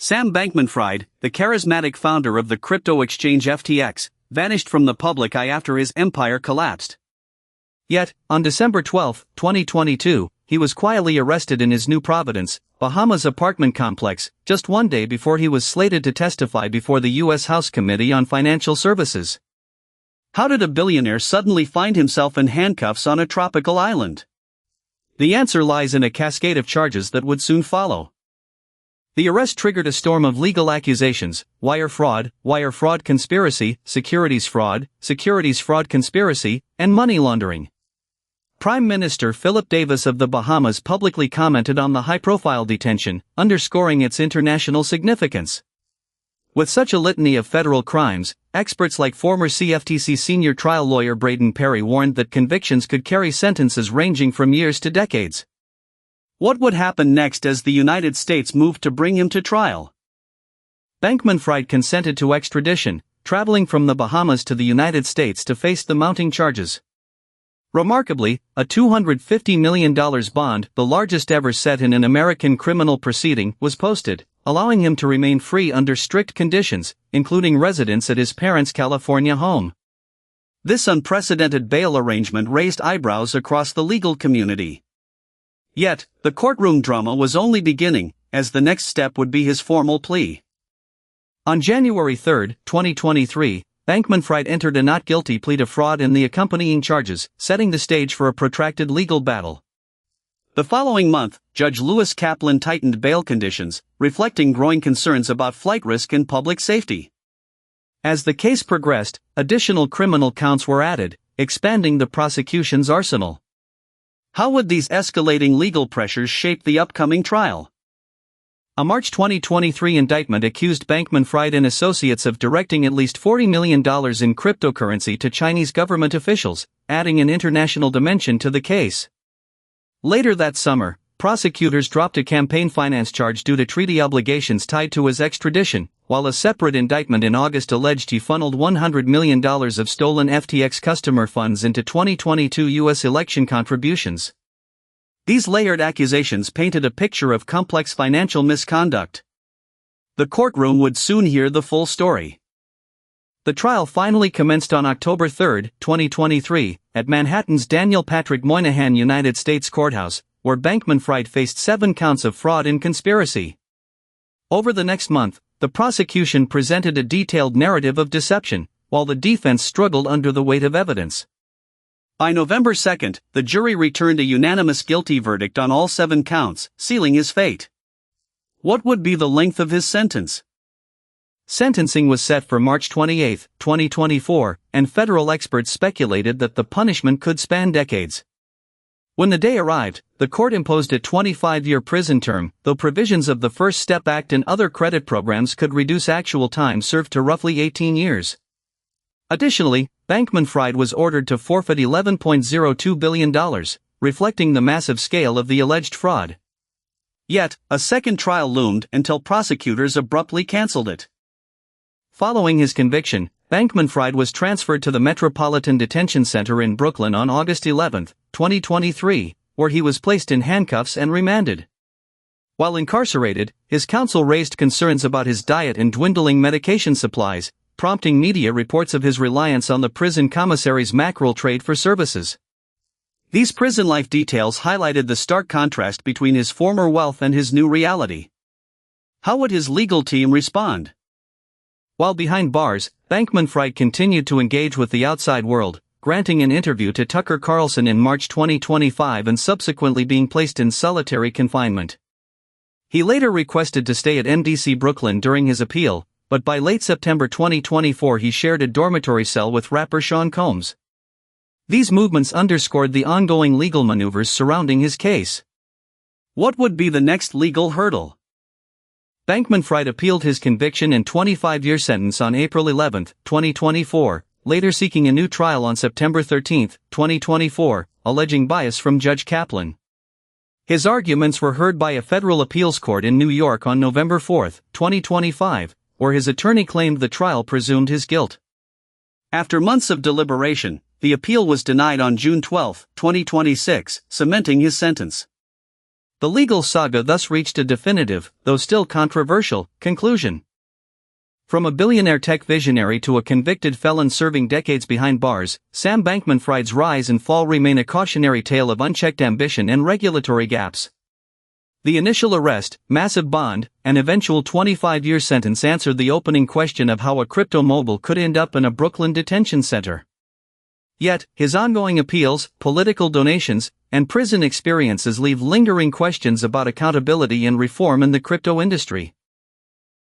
Sam Bankman-Fried, the charismatic founder of the crypto exchange FTX, vanished from the public eye after his empire collapsed. Yet, on December 12, 2022, he was quietly arrested in his New Providence, Bahamas apartment complex, just one day before he was slated to testify before the U.S. House Committee on Financial Services. How did a billionaire suddenly find himself in handcuffs on a tropical island? The answer lies in a cascade of charges that would soon follow. The arrest triggered a storm of legal accusations: wire fraud conspiracy, securities fraud conspiracy, and money laundering. Prime Minister Philip Davis of the Bahamas publicly commented on the high-profile detention, underscoring its international significance. With such a litany of federal crimes, experts like former CFTC senior trial lawyer Braden Perry warned that convictions could carry sentences ranging from years to decades. What would happen next as the United States moved to bring him to trial? Bankman-Fried consented to extradition, traveling from the Bahamas to the United States to face the mounting charges. Remarkably, a $250 million bond, the largest ever set in an American criminal proceeding, was posted, allowing him to remain free under strict conditions, including residence at his parents' California home. This unprecedented bail arrangement raised eyebrows across the legal community. Yet, the courtroom drama was only beginning, as the next step would be his formal plea. On January 3, 2023, Bankman-Fried entered a not guilty plea to fraud and the accompanying charges, setting the stage for a protracted legal battle. The following month, Judge Lewis Kaplan tightened bail conditions, reflecting growing concerns about flight risk and public safety. As the case progressed, additional criminal counts were added, expanding the prosecution's arsenal. How would these escalating legal pressures shape the upcoming trial? A March 2023 indictment accused Bankman-Fried and associates of directing at least $40 million in cryptocurrency to Chinese government officials, adding an international dimension to the case. Later that summer, prosecutors dropped a campaign finance charge due to treaty obligations tied to his extradition, while a separate indictment in August alleged he funneled $100 million of stolen FTX customer funds into 2022 U.S. election contributions. These layered accusations painted a picture of complex financial misconduct. The courtroom would soon hear the full story. The trial finally commenced on October 3, 2023, at Manhattan's Daniel Patrick Moynihan United States Courthouse, where Bankman-Fried faced 7 counts of fraud and conspiracy. Over the next month, the prosecution presented a detailed narrative of deception, while the defense struggled under the weight of evidence. By November 2, the jury returned a unanimous guilty verdict on all 7 counts, sealing his fate. What would be the length of his sentence? Sentencing was set for March 28, 2024, and federal experts speculated that the punishment could span decades. When the day arrived, the court imposed a 25-year prison term, though provisions of the First Step Act and other credit programs could reduce actual time served to roughly 18 years. Additionally, Bankman-Fried was ordered to forfeit $11.02 billion, reflecting the massive scale of the alleged fraud. Yet, a second trial loomed until prosecutors abruptly canceled it. Following his conviction, Bankman-Fried was transferred to the Metropolitan Detention Center in Brooklyn on August 11, 2023, where he was placed in handcuffs and remanded. While incarcerated, his counsel raised concerns about his diet and dwindling medication supplies, prompting media reports of his reliance on the prison commissary's mackerel trade for services. These prison life details highlighted the stark contrast between his former wealth and his new reality. How would his legal team respond? While behind bars, Bankman-Fried continued to engage with the outside world, granting an interview to Tucker Carlson in March 2025 and subsequently being placed in solitary confinement. He later requested to stay at MDC Brooklyn during his appeal, but by late September 2024 he shared a dormitory cell with rapper Sean Combs. These movements underscored the ongoing legal maneuvers surrounding his case. What would be the next legal hurdle? Bankman-Fried appealed his conviction and 25-year sentence on April 11, 2024, later seeking a new trial on September 13, 2024, alleging bias from Judge Kaplan. His arguments were heard by a federal appeals court in New York on November 4, 2025, where his attorney claimed the trial presumed his guilt. After months of deliberation, the appeal was denied on June 12, 2026, cementing his sentence. The legal saga thus reached a definitive, though still controversial, conclusion. From a billionaire tech visionary to a convicted felon serving decades behind bars, Sam Bankman-Fried's rise and fall remain a cautionary tale of unchecked ambition and regulatory gaps. The initial arrest, massive bond, and eventual 25-year sentence answered the opening question of how a crypto mogul could end up in a Brooklyn detention center. Yet, his ongoing appeals, political donations, and prison experiences leave lingering questions about accountability and reform in the crypto industry.